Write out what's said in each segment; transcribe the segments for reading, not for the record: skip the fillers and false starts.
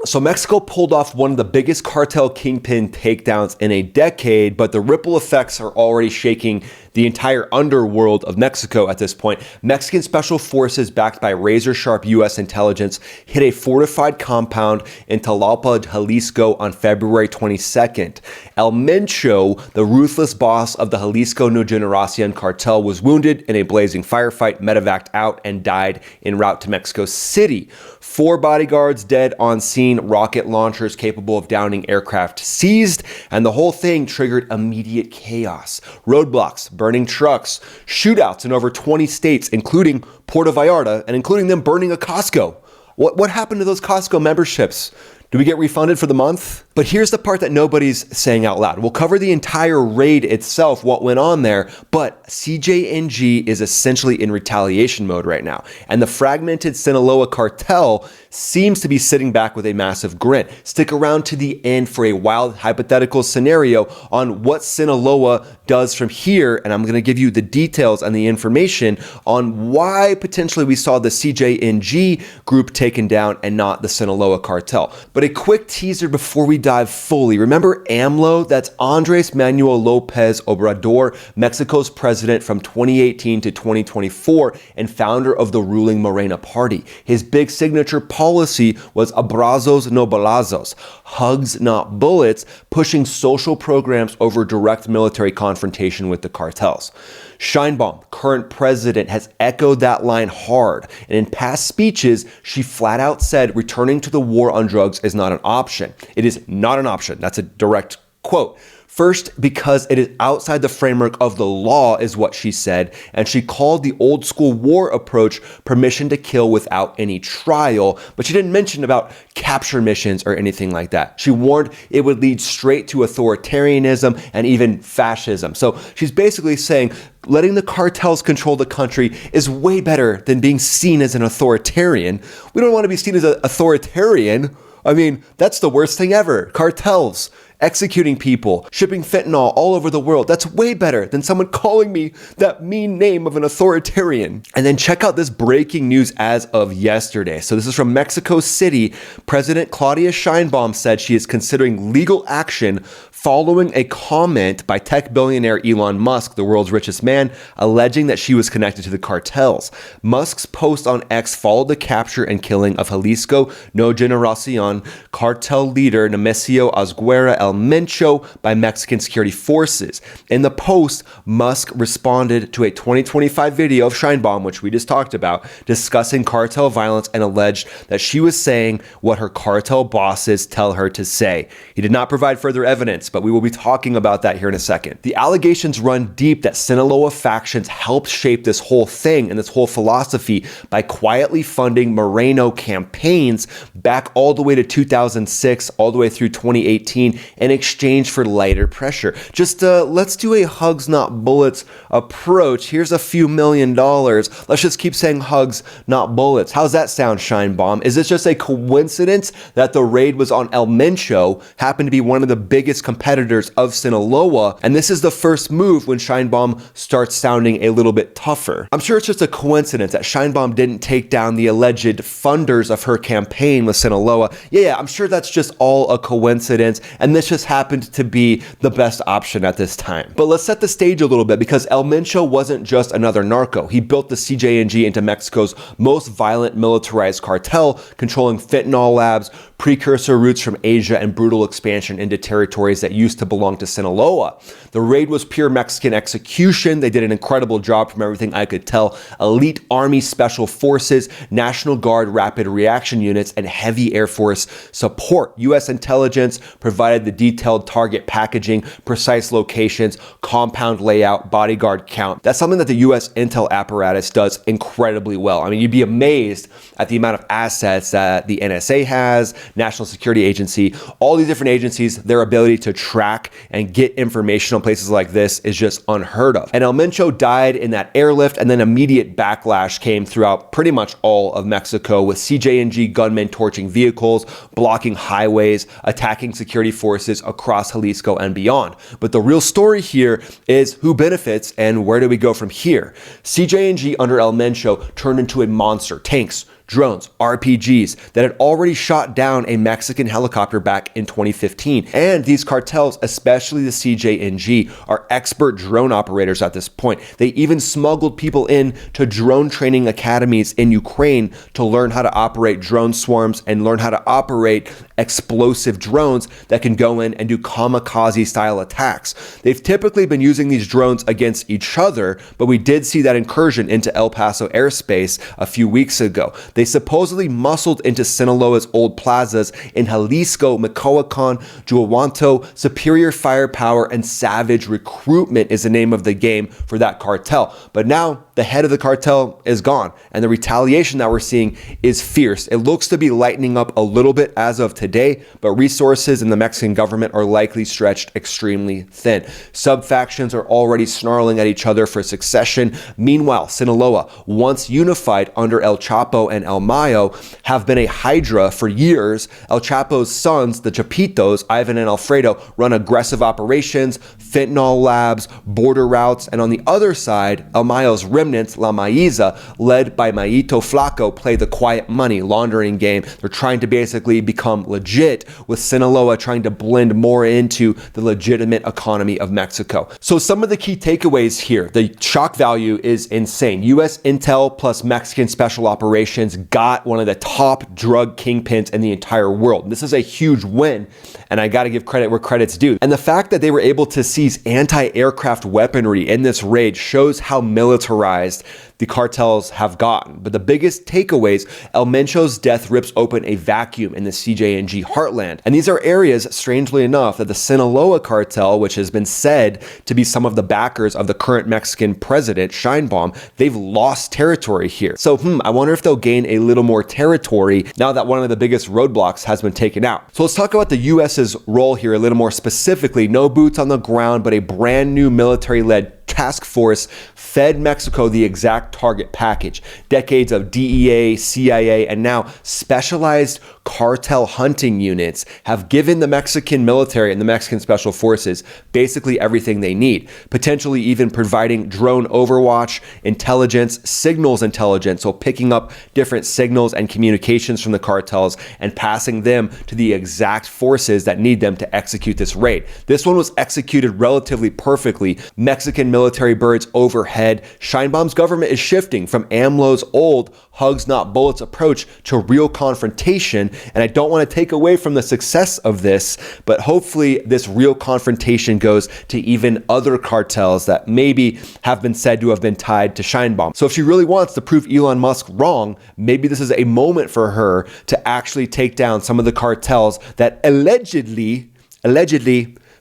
So Mexico pulled off one of the biggest cartel kingpin takedowns in a decade, but the ripple effects are already shaking the entire underworld of Mexico at this point. Mexican special forces backed by razor-sharp U.S. intelligence hit a fortified compound in Tlalpan, Jalisco on February 22nd. El Mencho, the ruthless boss of the Jalisco No Generacion cartel, was wounded in a blazing firefight, medevaced out, and died en route to Mexico City. 4 bodyguards dead on scene, rocket launchers capable of downing aircraft seized, and the whole thing triggered immediate chaos. Roadblocks, burning trucks, shootouts in over 20 states, including Puerto Vallarta, and including them burning a Costco. What happened to those Costco memberships? Do we get refunded for the month? But here's the part that nobody's saying out loud. We'll cover the entire raid itself, what went on there, but CJNG is essentially in retaliation mode right now. And the fragmented Sinaloa cartel seems to be sitting back with a massive grin. Stick around to the end for a wild hypothetical scenario on what Sinaloa does from here, and I'm gonna give you the details and the information on why potentially we saw the CJNG group taken down and not the Sinaloa cartel. But a quick teaser before we dive fully. Remember AMLO? That's Andres Manuel Lopez Obrador, Mexico's president from 2018 to 2024 and founder of the ruling Morena party. His big signature policy was abrazos no balazos, hugs not bullets, pushing social programs over direct military confrontation with the cartels. Sheinbaum, current president, has echoed that line hard, and in past speeches, she flat out said returning to the war on drugs is not an option. It is not an option. That's a direct quote. First, because it is outside the framework of the law, is what she said, and she called the old school war approach permission to kill without any trial, but she didn't mention about capture missions or anything like that. She warned it would lead straight to authoritarianism and even fascism. So she's basically saying letting the cartels control the country is way better than being seen as an authoritarian. We don't want to be seen as an authoritarian. I mean, that's the worst thing ever. Cartels executing people, shipping fentanyl all over the world. That's way better than someone calling me that mean name of an authoritarian. And then check out this breaking news as of yesterday. So this is from Mexico City. President Claudia Sheinbaum said she is considering legal action following a comment by tech billionaire Elon Musk, the world's richest man, alleging that she was connected to the cartels. Musk's post on X followed the capture and killing of Jalisco No Generacion cartel leader Nemesio Asguera El Mencho by Mexican security forces. In the post, Musk responded to a 2025 video of Sheinbaum, which we just talked about, discussing cartel violence and alleged that she was saying what her cartel bosses tell her to say. He did not provide further evidence, but we will be talking about that here in a second. The allegations run deep that Sinaloa factions helped shape this whole thing and this whole philosophy by quietly funding Moreno campaigns back all the way to 2006, all the way through 2018, in exchange for lighter pressure. Just let's do a hugs not bullets approach. Here's a few $1 million. Let's just keep saying hugs not bullets. How's that sound, Sheinbaum? Is this just a coincidence that the raid was on El Mencho, happened to be one of the biggest competitors of Sinaloa, and this is the first move when Sheinbaum starts sounding a little bit tougher? I'm sure it's just a coincidence that Sheinbaum didn't take down the alleged funders of her campaign with Sinaloa. Yeah, I'm sure that's just all a coincidence, and this just happened to be the best option at this time. But let's set the stage a little bit, because El Mencho wasn't just another narco. He built the CJNG into Mexico's most violent militarized cartel, controlling fentanyl labs, precursor routes from Asia, and brutal expansion into territories that used to belong to Sinaloa. The raid was pure Mexican execution. They did an incredible job from everything I could tell. Elite Army Special Forces, National Guard Rapid Reaction Units, and heavy Air Force support. U.S. intelligence provided the detailed target packaging, precise locations, compound layout, bodyguard count. That's something that the U.S. intel apparatus does incredibly well. I mean, you'd be amazed at the amount of assets that the NSA has, National Security Agency, all these different agencies. Their ability to track and get information on places like this is just unheard of. And El Mencho died in that airlift, and then immediate backlash came throughout pretty much all of Mexico, with CJNG gunmen torching vehicles, blocking highways, attacking security forces across Jalisco and beyond. But the real story here is who benefits and where do we go from here? CJNG under El Mencho turned into a monster. Tanks, drones, RPGs that had already shot down a Mexican helicopter back in 2015. And these cartels, especially the CJNG, are expert drone operators at this point. They even smuggled people in to drone training academies in Ukraine to learn how to operate drone swarms and learn how to operate explosive drones that can go in and do kamikaze style attacks. They've typically been using these drones against each other, but we did see that incursion into El Paso airspace a few weeks ago. They supposedly muscled into Sinaloa's old plazas in Jalisco, Michoacan, Juawanto. Superior firepower and savage recruitment is the name of the game for that cartel. But now the head of the cartel is gone, and the retaliation that we're seeing is fierce. It looks to be lightening up a little bit as of today, but resources in the Mexican government are likely stretched extremely thin. Sub-factions are already snarling at each other for succession. Meanwhile, Sinaloa, once unified under El Chapo and El Mayo, have been a hydra for years. El Chapo's sons, the Chapitos, Ivan and Alfredo, run aggressive operations, fentanyl labs, border routes, and on the other side, El Mayo's remnants, La Maiza, led by Mayito Flaco, play the quiet money laundering game. They're trying to basically become legit, with Sinaloa trying to blend more into the legitimate economy of Mexico. So some of the key takeaways here, the shock value is insane. US intel plus Mexican special operations got one of the top drug kingpins in the entire world. This is a huge win, and I got to give credit where credit's due. And the fact that they were able to seize anti-aircraft weaponry in this raid shows how militarized the cartels have gotten. But the biggest takeaways, El Mencho's death rips open a vacuum in the CJNG heartland. And these are areas, strangely enough, that the Sinaloa cartel, which has been said to be some of the backers of the current Mexican president, Sheinbaum, they've lost territory here. So, I wonder if they'll gain a little more territory now that one of the biggest roadblocks has been taken out. So let's talk about the US's role here a little more specifically. No boots on the ground, but a brand new military-led task force fed Mexico the exact target package. Decades of DEA, CIA, and now specialized cartel hunting units have given the Mexican military and the Mexican special forces basically everything they need, potentially even providing drone overwatch, intelligence, signals intelligence, so picking up different signals and communications from the cartels and passing them to the exact forces that need them to execute this raid. This one was executed relatively perfectly. Mexican military birds overhead. Sheinbaum's government is shifting from AMLO's old hugs not bullets approach to real confrontation, and I don't want to take away from the success of this, but hopefully this real confrontation goes to even other cartels that maybe have been said to have been tied to Sheinbaum. So if she really wants to prove Elon Musk wrong, maybe this is a moment for her to actually take down some of the cartels that allegedly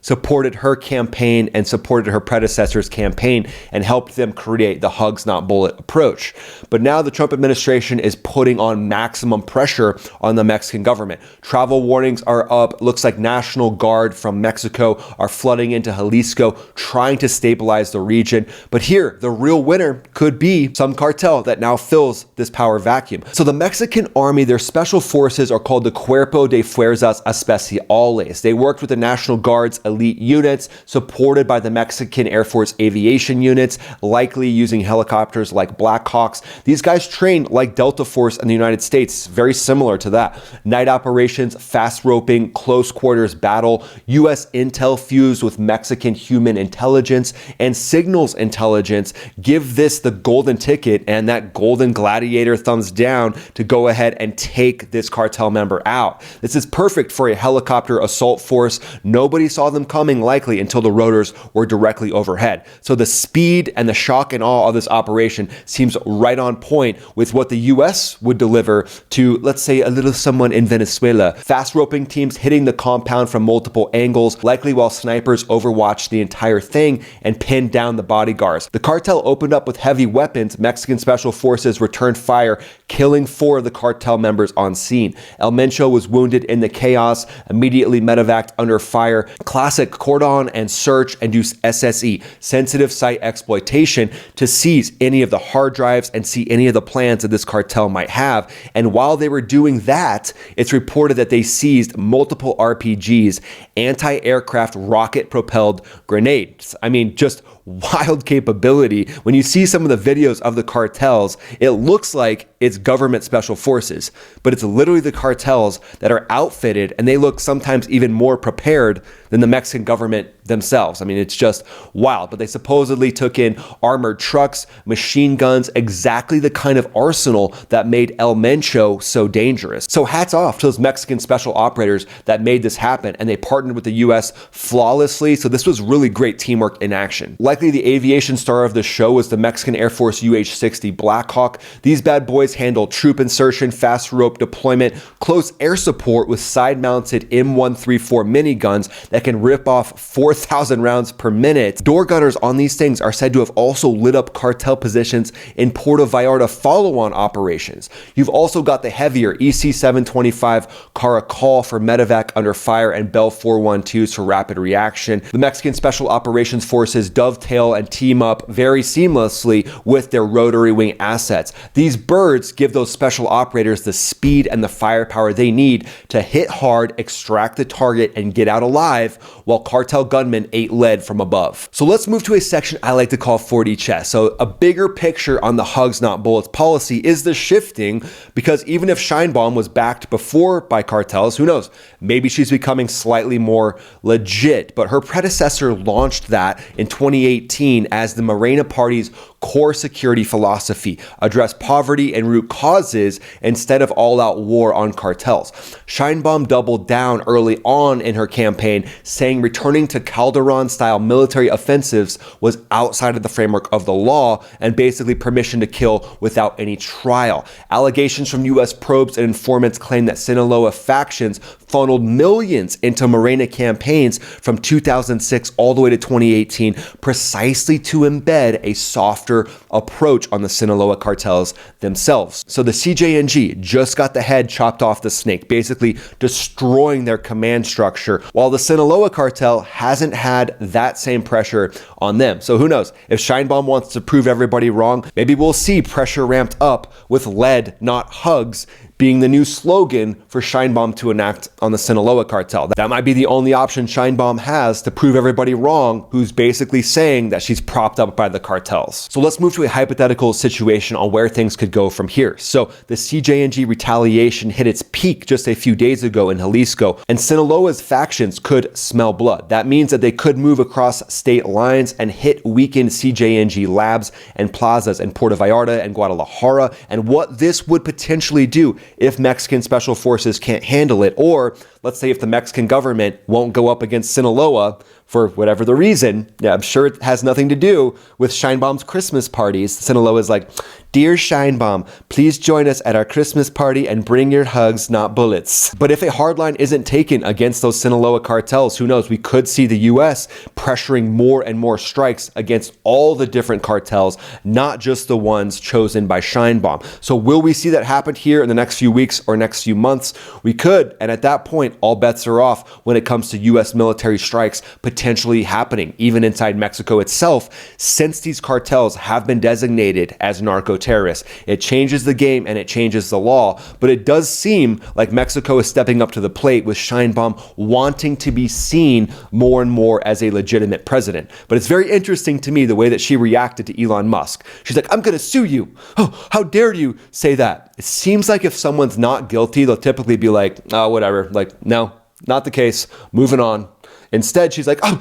supported her campaign and supported her predecessor's campaign and helped them create the hugs not bullet approach. But now the Trump administration is putting on maximum pressure on the Mexican government. Travel warnings are up. Looks like National Guard from Mexico are flooding into Jalisco, trying to stabilize the region. But here, the real winner could be some cartel that now fills this power vacuum. So the Mexican army, their special forces are called the Cuerpo de Fuerzas Especiales. They worked with the National Guard's elite units, supported by the Mexican Air Force aviation units, likely using helicopters like Blackhawks. These guys train like Delta Force in the United States, very similar to that. Night operations, fast roping, close quarters battle, US intel fused with Mexican human intelligence and signals intelligence give this the golden ticket and that golden gladiator thumbs down to go ahead and take this cartel member out. This is perfect for a helicopter assault force. Nobody saw them coming likely until the rotors were directly overhead. So the speed and the shock and awe of this operation seems right on point with what the US would deliver to, let's say, a little someone in Venezuela. Fast roping teams hitting the compound from multiple angles, likely while snipers overwatched the entire thing and pinned down the bodyguards. The cartel opened up with heavy weapons. Mexican special forces returned fire, killing 4 of the cartel members on scene. El Mencho was wounded in the chaos, immediately medevaced under fire. Classic cordon and search and use SSE, sensitive site exploitation, to seize any of the hard drives and see any of the plans that this cartel might have. And while they were doing that, it's reported that they seized multiple RPGs, anti-aircraft rocket propelled grenades. I mean, just wild capability. When you see some of the videos of the cartels, it looks like it's government special forces, but it's literally the cartels that are outfitted, and they look sometimes even more prepared than the Mexican government themselves. I mean, it's just wild. But they supposedly took in armored trucks, machine guns, exactly the kind of arsenal that made El Mencho so dangerous. So hats off to those Mexican special operators that made this happen, and they partnered with the US flawlessly. So this was really great teamwork in action. Likely the aviation star of the show was the Mexican Air Force UH-60 Blackhawk. These bad boys handle troop insertion, fast rope deployment, close air support with side-mounted M134 miniguns that can rip off 4,000 rounds per minute. Door gunners on these things are said to have also lit up cartel positions in Puerto Vallarta follow-on operations. You've also got the heavier EC-725 Cartel for medevac under fire and Bell 412s for rapid reaction. The Mexican Special Operations Forces dovetail and team up very seamlessly with their rotary wing assets. These birds give those special operators the speed and the firepower they need to hit hard, extract the target, and get out alive while cartel gunmen ate lead from above. So let's move to a section I like to call 4D chess. So a bigger picture on the hugs not bullets policy is the shifting, because even if Scheinbaum was backed before by cartels, who knows, maybe she's becoming slightly more legit. But her predecessor launched that in 2018 as the Morena party's core security philosophy: address poverty and root causes instead of all-out war on cartels. Scheinbaum doubled down early on in her campaign, saying returning to Calderon-style military offensives was outside of the framework of the law and basically permission to kill without any trial. Allegations from U.S. probes and informants claim that Sinaloa factions funneled millions into Morena campaigns from 2006 all the way to 2018, precisely to embed a softer approach on the Sinaloa cartels themselves. So the CJNG just got the head chopped off the snake, basically destroying their command structure, while the Sinaloa cartel hasn't had that same pressure on them. So who knows? If Scheinbaum wants to prove everybody wrong, maybe we'll see pressure ramped up with lead, not hugs, being the new slogan for Scheinbaum to enact on the Sinaloa cartel. That might be the only option Scheinbaum has to prove everybody wrong, who's basically saying that she's propped up by the cartels. So let's move to a hypothetical situation on where things could go from here. So the CJNG retaliation hit its peak just a few days ago in Jalisco, and Sinaloa's factions could smell blood. That means that they could move across state lines and hit weakened CJNG labs and plazas in Puerto Vallarta and Guadalajara. And what this would potentially do if Mexican special forces can't handle it, or let's say if the Mexican government won't go up against Sinaloa for whatever the reason. Yeah, I'm sure it has nothing to do with Scheinbaum's Christmas parties. Sinaloa is like, "Dear Scheinbaum, please join us at our Christmas party and bring your hugs, not bullets." But if a hardline isn't taken against those Sinaloa cartels, who knows? We could see the US pressuring more and more strikes against all the different cartels, not just the ones chosen by Scheinbaum. So will we see that happen here in the next few weeks or next few months? We could, and at that point, all bets are off when it comes to US military strikes potentially happening, even inside Mexico itself, since these cartels have been designated as narco-terrorists. It changes the game and it changes the law, but it does seem like Mexico is stepping up to the plate, with Scheinbaum wanting to be seen more and more as a legitimate president. But it's very interesting to me the way that she reacted to Elon Musk. She's like, "I'm gonna sue you. Oh, how dare you say that?" It seems like if someone's not guilty, they'll typically be like, "Oh, whatever, like, no, not the case, moving on." Instead, she's like, "Oh,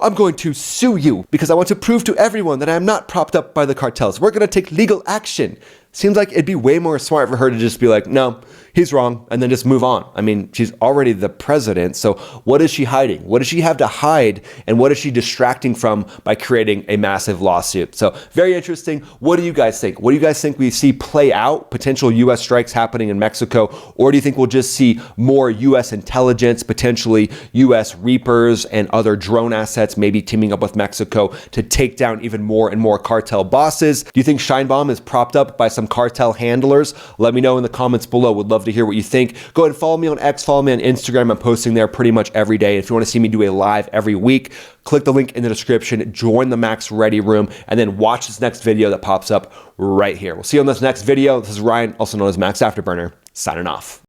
I'm going to sue you because I want to prove to everyone that I'm not propped up by the cartels. We're going to take legal action." Seems like it'd be way more smart for her to just be like, "No, he's wrong," and then just move on. I mean, she's already the president, so what is she hiding? What does she have to hide, and what is she distracting from by creating a massive lawsuit? So very interesting. What do you guys think? What do you guys think we see play out, potential US strikes happening in Mexico, or do you think we'll just see more US intelligence, potentially US Reapers and other drone assets maybe teaming up with Mexico to take down even more and more cartel bosses? Do you think Scheinbaum is propped up by some cartel handlers? Let me know in the comments below. Would love to hear what you think. Go ahead and follow me on X, follow me on Instagram. I'm posting there pretty much every day. If you want to see me do a live every week, click the link in the description, join the Max Ready Room, and then watch this next video that pops up right here. We'll see you on this next video. This is Ryan, also known as Max Afterburner, signing off.